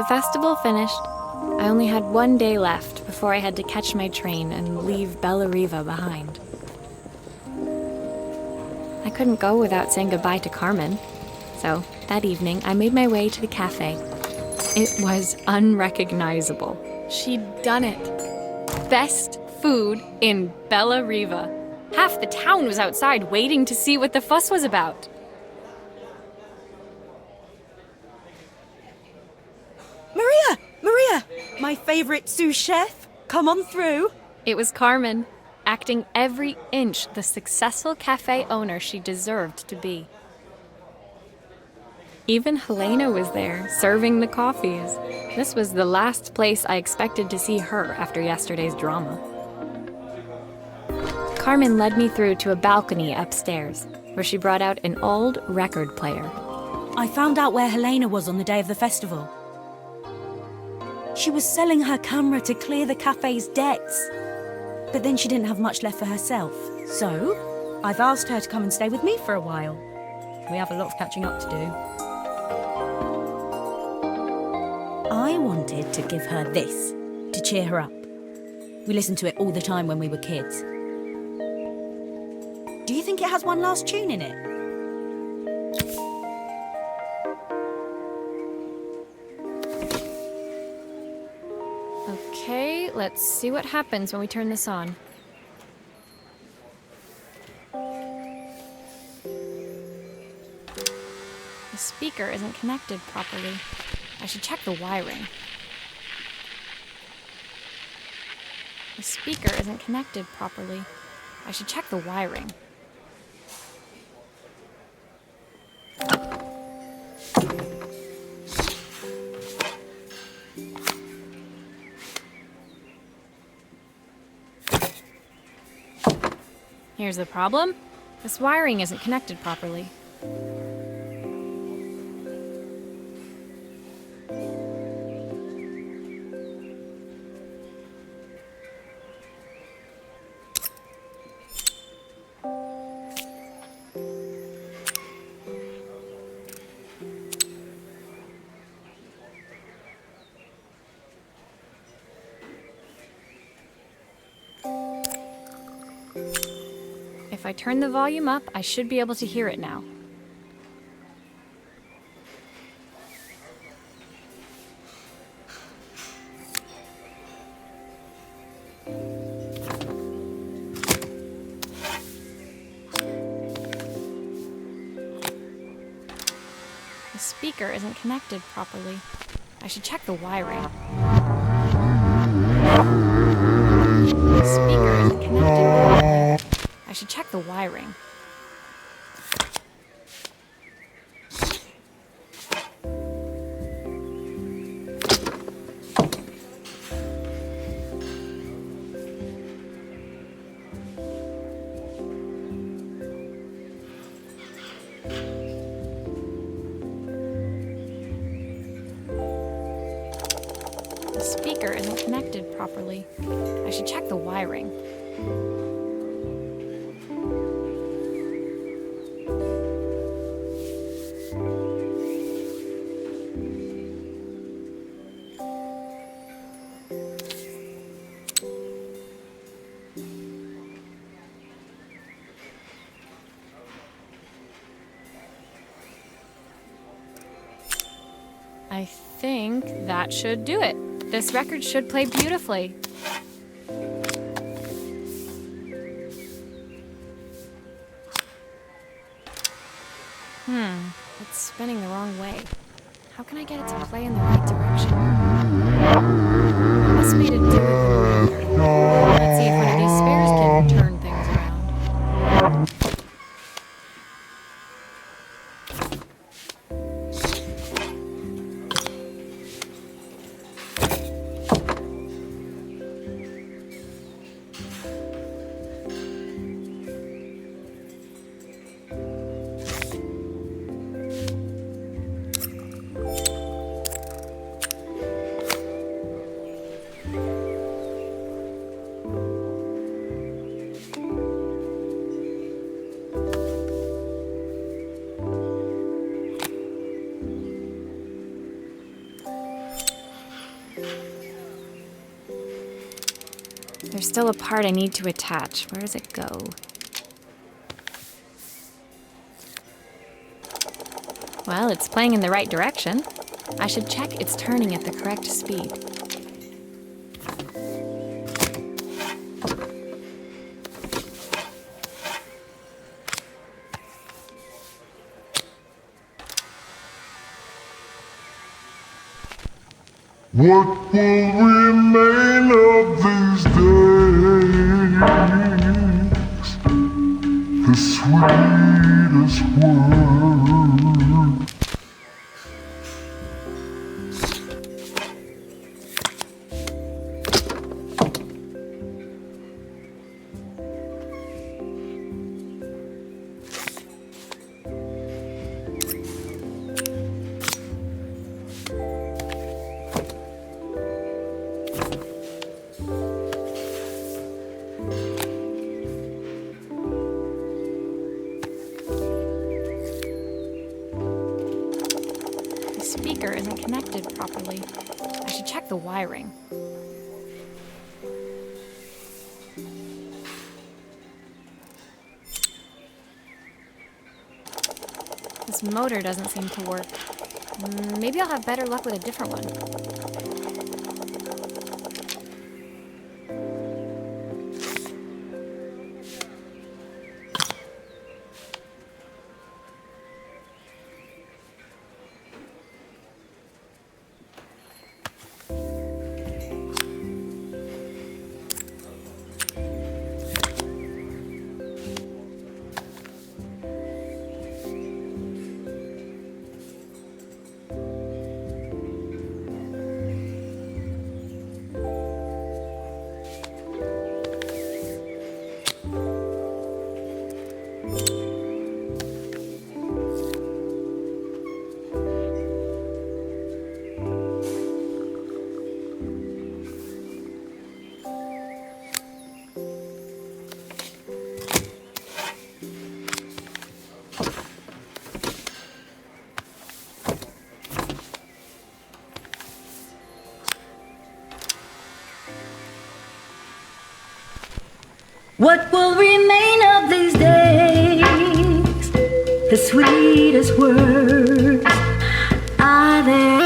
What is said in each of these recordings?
The festival finished. I only had one day left before I had to catch my train and leave Bellariva behind. I couldn't go without saying goodbye to Carmen. So, that evening, I made my way to the cafe. It was unrecognizable. She'd done it. Best food in Bellariva. Half the town was outside waiting to see what the fuss was about. Maria! My favorite sous chef. Come on through. It was Carmen, acting every inch the successful cafe owner she deserved to be. Even Helena was there, serving the coffees. This was the last place I expected to see her after yesterday's drama. Carmen led me through to a balcony upstairs, where she brought out an old record player. I found out where Helena was on the day of the festival. She was selling her camera to clear the cafe's debts. But then she didn't have much left for herself. So, I've asked her to come and stay with me for a while. We have a lot of catching up to do. I wanted to give her this, to cheer her up. We listened to it all the time when we were kids. Do you think it has one last tune in it? Okay, let's see what happens when we turn this on. The speaker isn't connected properly. I should check the wiring. The speaker isn't connected properly. I should check the wiring. Here's the problem. This wiring isn't connected properly. If I turn the volume up, I should be able to hear it now. The speaker isn't connected properly. I should check the wiring. The speaker isn't connected properly. I should check the wiring. The speaker isn't connected properly. I should check the wiring. I think that should do it. This record should play beautifully. It's spinning the wrong way. How can I get it to play in the right direction? Must be to do with the motor. Let's see if one of these spares can turn things around. There's still a part I need to attach. Where does it go? Well, it's playing in the right direction. I should check it's turning at the correct speed. What will remain of these days? The sweetest word. Speaker isn't connected properly. I should check the wiring. This motor doesn't seem to work. Maybe I'll have better luck with a different one. What will remain of these days? The sweetest words are there.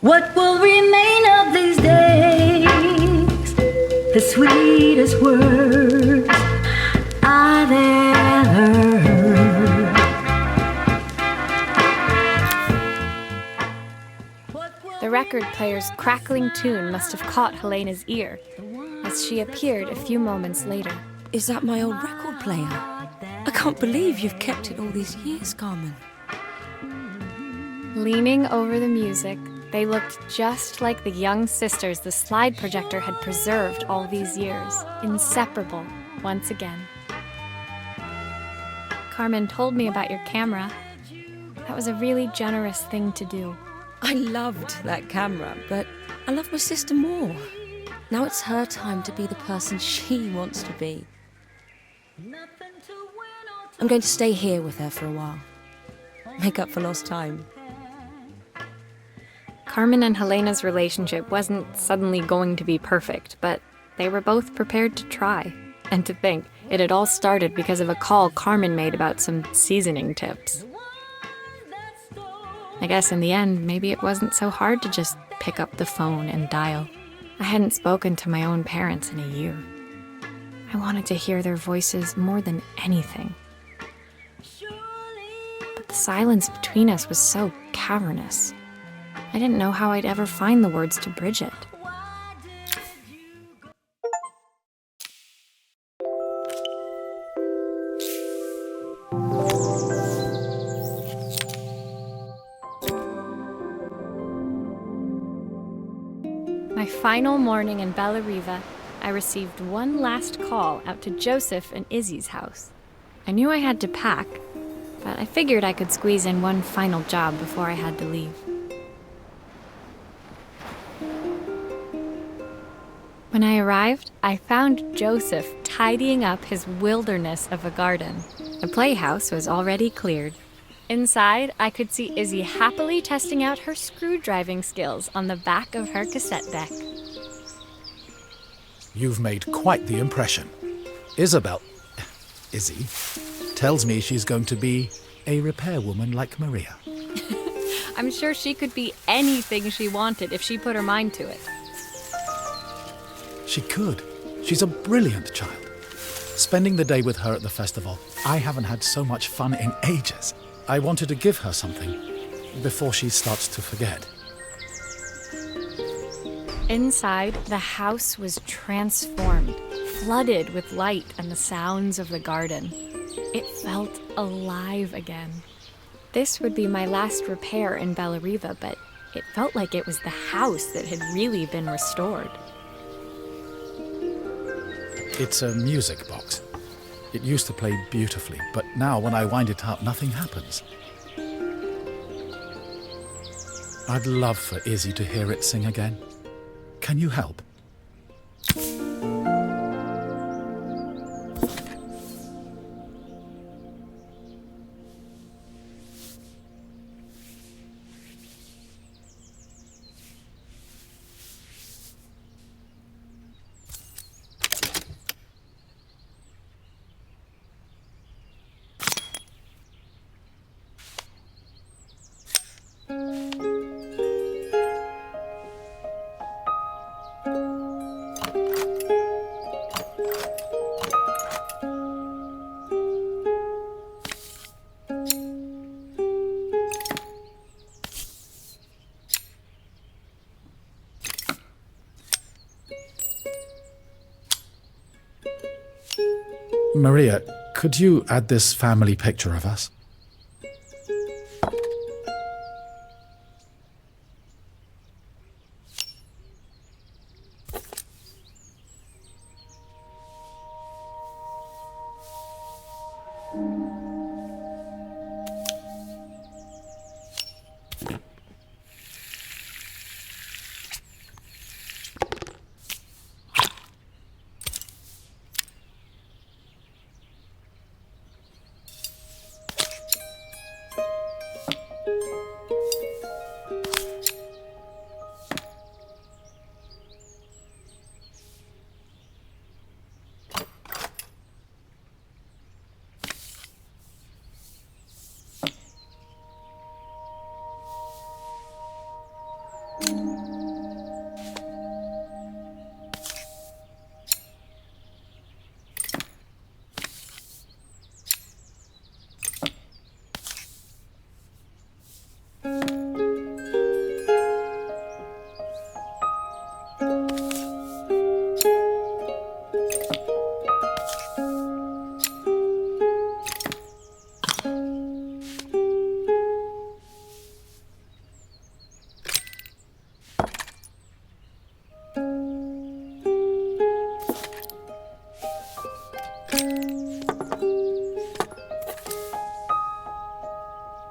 What will remain of these days? The sweetest words are there. The record player's crackling tune must have caught Helena's ear, as she appeared a few moments later. Is that my old record player? I can't believe you've kept it all these years, Carmen. Leaning over the music, they looked just like the young sisters the slide projector had preserved all these years, inseparable once again. Carmen told me about your camera. That was a really generous thing to do. I loved that camera, but I love my sister more. Now it's her time to be the person she wants to be. I'm going to stay here with her for a while. Make up for lost time. Carmen and Helena's relationship wasn't suddenly going to be perfect, but they were both prepared to try. And to think, it had all started because of a call Carmen made about some seasoning tips. I guess in the end, maybe it wasn't so hard to just pick up the phone and dial. I hadn't spoken to my own parents in a year. I wanted to hear their voices more than anything. But the silence between us was so cavernous. I didn't know how I'd ever find the words to bridge it. My final morning in Bellariva, I received one last call out to Joseph and Izzy's house. I knew I had to pack, but I figured I could squeeze in one final job before I had to leave. When I arrived, I found Joseph tidying up his wilderness of a garden. The playhouse was already cleared. Inside, I could see Izzy happily testing out her screwdriving skills on the back of her cassette deck. You've made quite the impression. Izzy, tells me she's going to be a repairwoman like Maria. I'm sure she could be anything she wanted if she put her mind to it. She could. She's a brilliant child. Spending the day with her at the festival, I haven't had so much fun in ages. I wanted to give her something before she starts to forget. Inside, the house was transformed, flooded with light and the sounds of the garden. It felt alive again. This would be my last repair in Bellariva, but it felt like it was the house that had really been restored. It's a music box. It used to play beautifully, but now when I wind it up, nothing happens. I'd love for Izzy to hear it sing again. Can you help? Maria, could you add this family picture of us?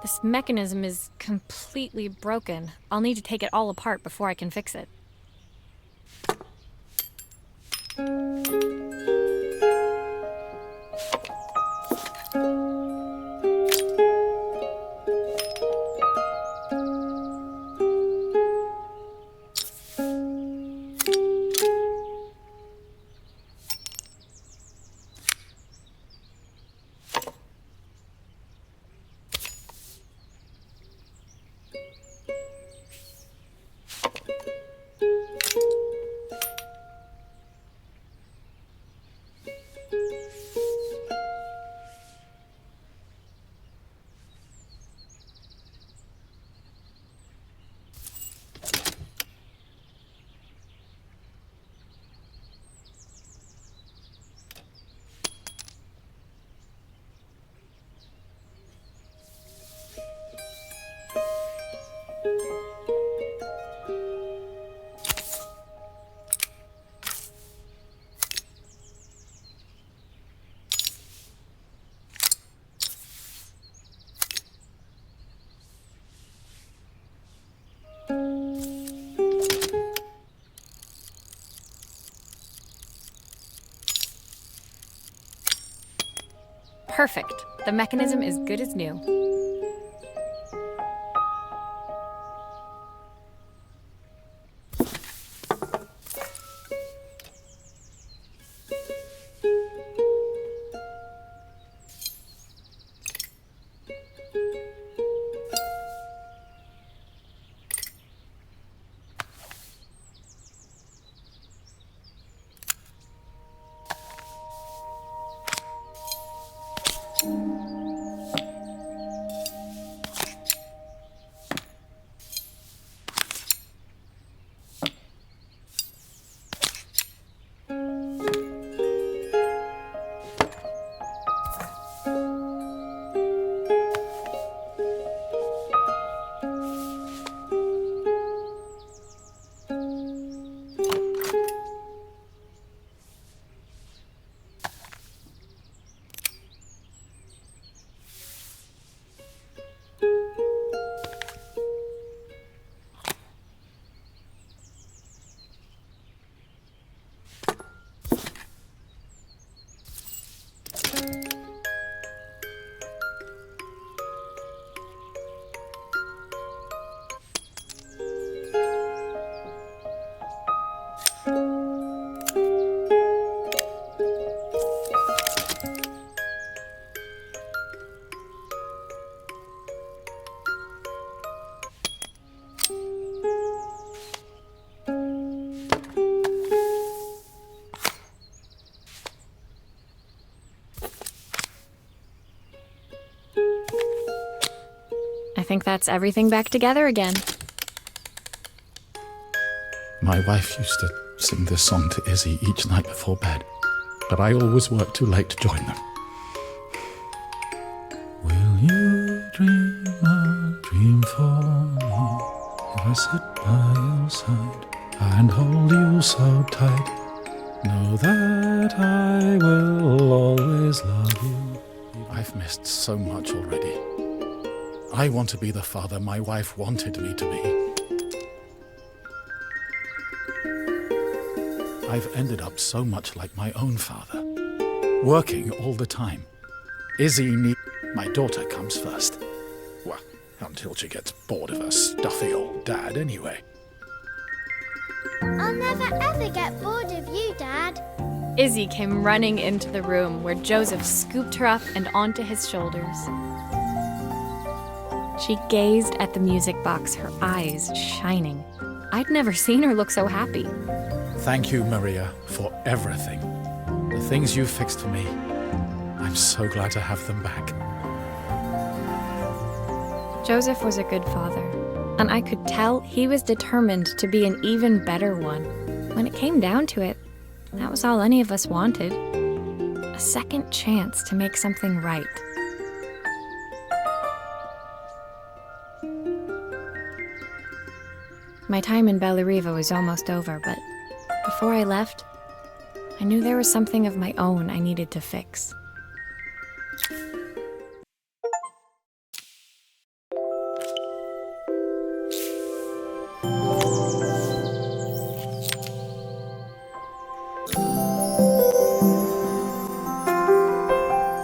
This mechanism is completely broken. I'll need to take it all apart before I can fix it. Perfect. The mechanism is good as new. I think that's everything back together again. My wife used to sing this song to Izzy each night before bed, but I always worked too late to join them. Will you dream a dream for me if I sit by your side and hold you so tight? Know that I will always love you. I've missed so much already. I want to be the father my wife wanted me to be. I've ended up so much like my own father, working all the time. My daughter comes first. Well, until she gets bored of her stuffy old dad anyway. I'll never ever get bored of you, Dad. Izzy came running into the room where Joseph scooped her up and onto his shoulders. She gazed at the music box, her eyes shining. I'd never seen her look so happy. Thank you, Maria, for everything. The things you fixed for me. I'm so glad to have them back. Joseph was a good father, and I could tell he was determined to be an even better one. When it came down to it, that was all any of us wanted. A second chance to make something right. My time in Bellariva was almost over, but before I left, I knew there was something of my own I needed to fix.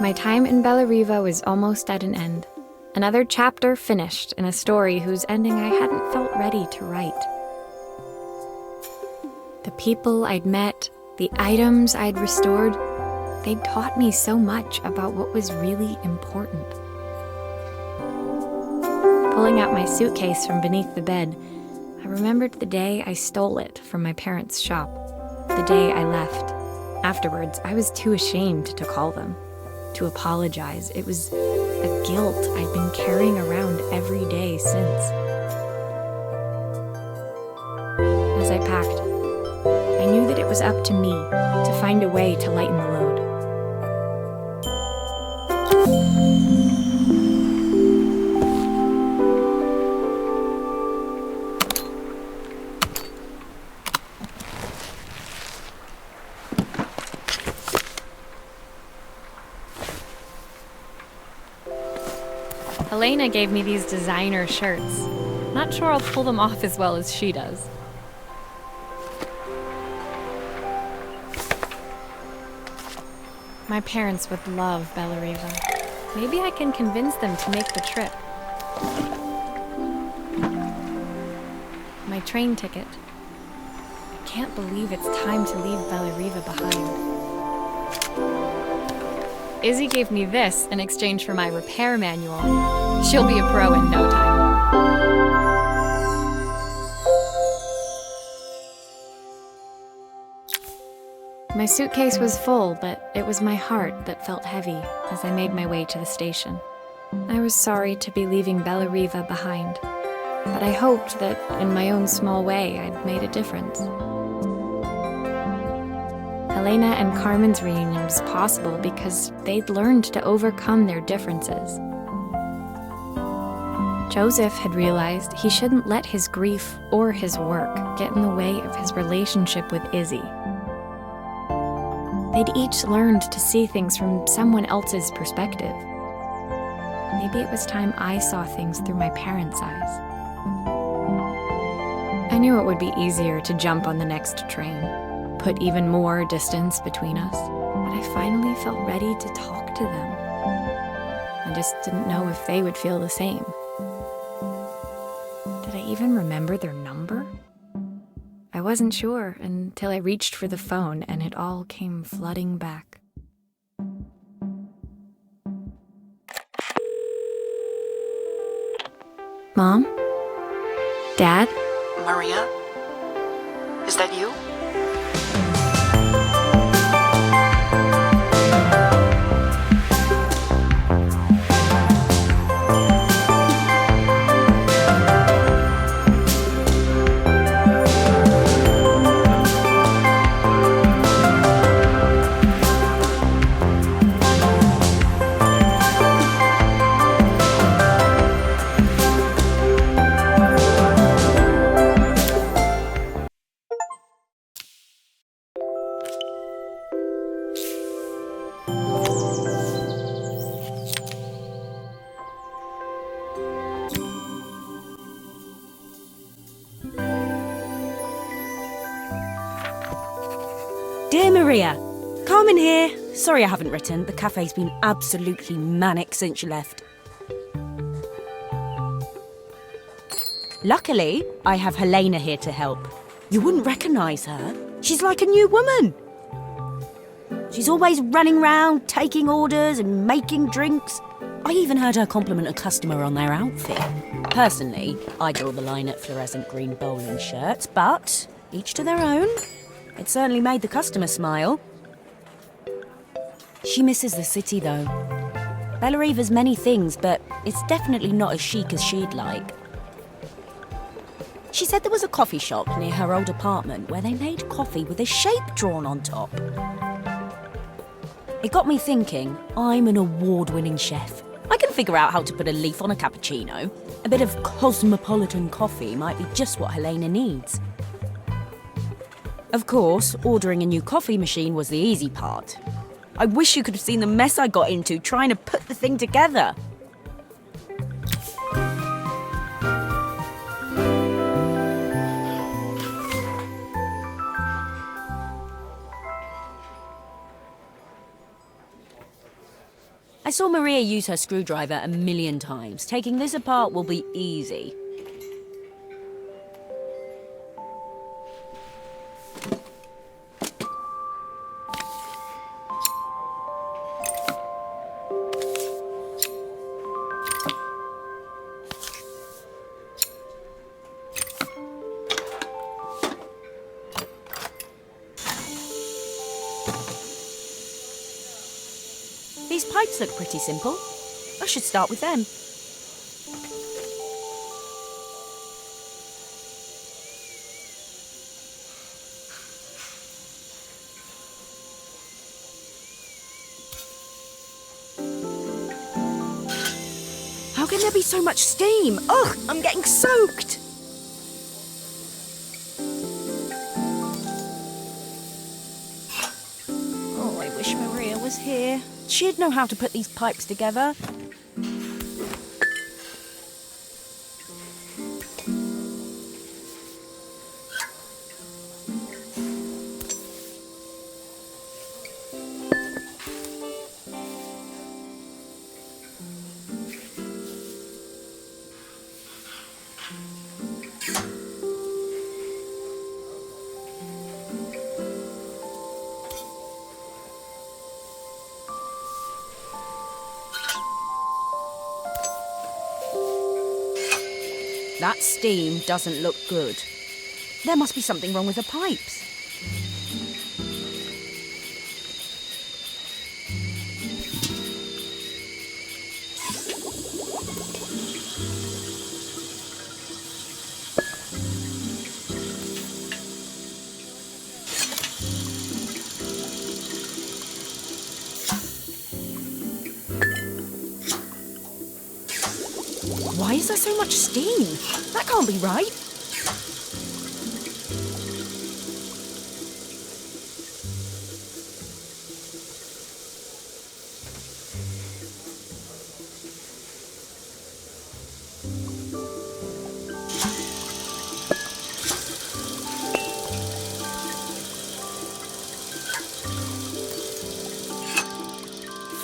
My time in Bellariva was almost at an end. Another chapter finished in a story whose ending I hadn't felt ready to write. The people I'd met, the items I'd restored, they'd taught me so much about what was really important. Pulling out my suitcase from beneath the bed, I remembered the day I stole it from my parents' shop, the day I left. Afterwards, I was too ashamed to call them, to apologize. It was a guilt I'd been carrying around every day since. As I packed, I knew that it was up to me to find a way to lighten the load. Helena gave me these designer shirts. Not sure I'll pull them off as well as she does. My parents would love Bellariva. Maybe I can convince them to make the trip. My train ticket. I can't believe it's time to leave Bellariva behind. Izzy gave me this in exchange for my repair manual. She'll be a pro in no time. My suitcase was full, but it was my heart that felt heavy as I made my way to the station. I was sorry to be leaving Bellariva behind, but I hoped that, in my own small way, I'd made a difference. Helena and Carmen's reunion was possible because they'd learned to overcome their differences. Joseph had realized he shouldn't let his grief or his work get in the way of his relationship with Izzy. They'd each learned to see things from someone else's perspective. Maybe it was time I saw things through my parents' eyes. I knew it would be easier to jump on the next train, put even more distance between us, but I finally felt ready to talk to them. I just didn't know if they would feel the same. Did I even remember their number? I wasn't sure until I reached for the phone and it all came flooding back. Mom? Dad? Maria? Is that you? Dear Maria, Carmen here. Sorry I haven't written. The cafe's been absolutely manic since you left. Luckily, I have Helena here to help. You wouldn't recognise her. She's like a new woman. She's always running round, taking orders and making drinks. I even heard her compliment a customer on their outfit. Personally, I draw the line at fluorescent green bowling shirts, but each to their own. It certainly made the customer smile. She misses the city, though. Bellariva's many things, but it's definitely not as chic as she'd like. She said there was a coffee shop near her old apartment where they made coffee with a shape drawn on top. It got me thinking, I'm an award-winning chef. I can figure out how to put a leaf on a cappuccino. A bit of cosmopolitan coffee might be just what Helena needs. Of course, ordering a new coffee machine was the easy part. I wish you could have seen the mess I got into trying to put the thing together. I saw Maria use her screwdriver a million times. Taking this apart will be easy. These pipes look pretty simple. I should start with them. How can there be so much steam? Ugh, I'm getting soaked. Oh, I wish Maria was here. She'd know how to put these pipes together. That steam doesn't look good. There must be something wrong with the pipes. Why is there so much steam? That can't be right.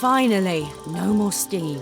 Finally, no more steam.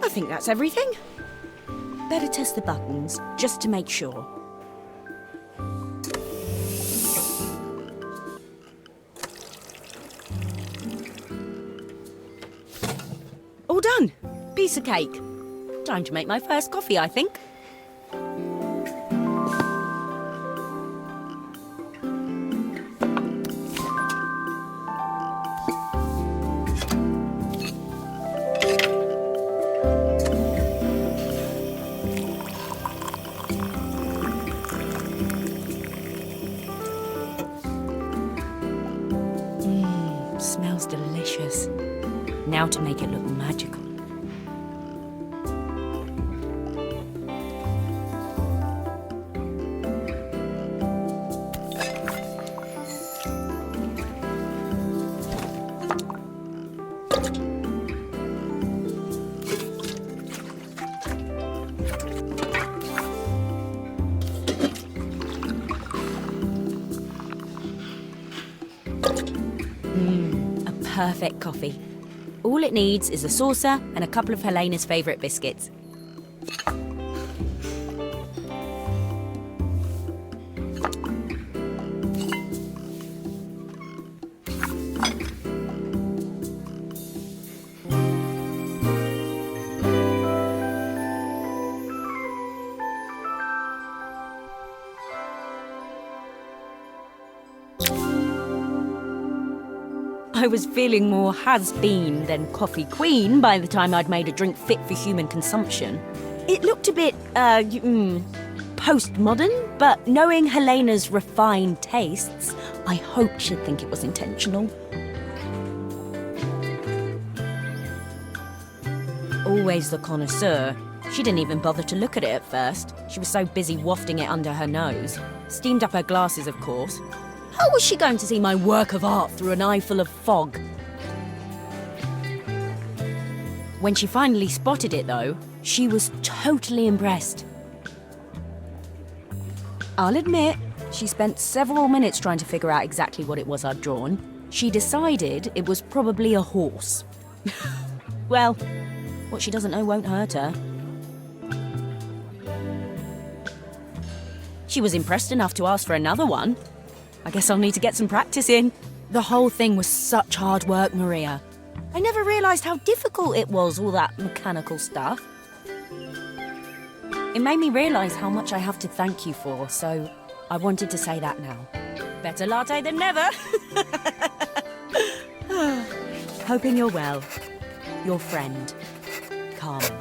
I think that's everything. Better test the buttons, just to make sure. All done. Piece of cake. Time to make my first coffee, I think. Smells delicious. Now to make it look magical. A perfect coffee. All it needs is a saucer and a couple of Helena's favourite biscuits. I was feeling more has-been than coffee queen by the time I'd made a drink fit for human consumption. It looked a bit, postmodern, but knowing Helena's refined tastes, I hoped she'd think it was intentional. Always the connoisseur, she didn't even bother to look at it at first. She was so busy wafting it under her nose. Steamed up her glasses, of course. How was she going to see my work of art through an eye full of fog? When she finally spotted it, though, she was totally impressed. I'll admit, she spent several minutes trying to figure out exactly what it was I'd drawn. She decided it was probably a horse. Well, what she doesn't know won't hurt her. She was impressed enough to ask for another one. I guess I'll need to get some practice in. The whole thing was such hard work, Maria. I never realised how difficult it was, all that mechanical stuff. It made me realise how much I have to thank you for, so I wanted to say that now. Better latte than never. Hoping you're well. Your friend, Carmen.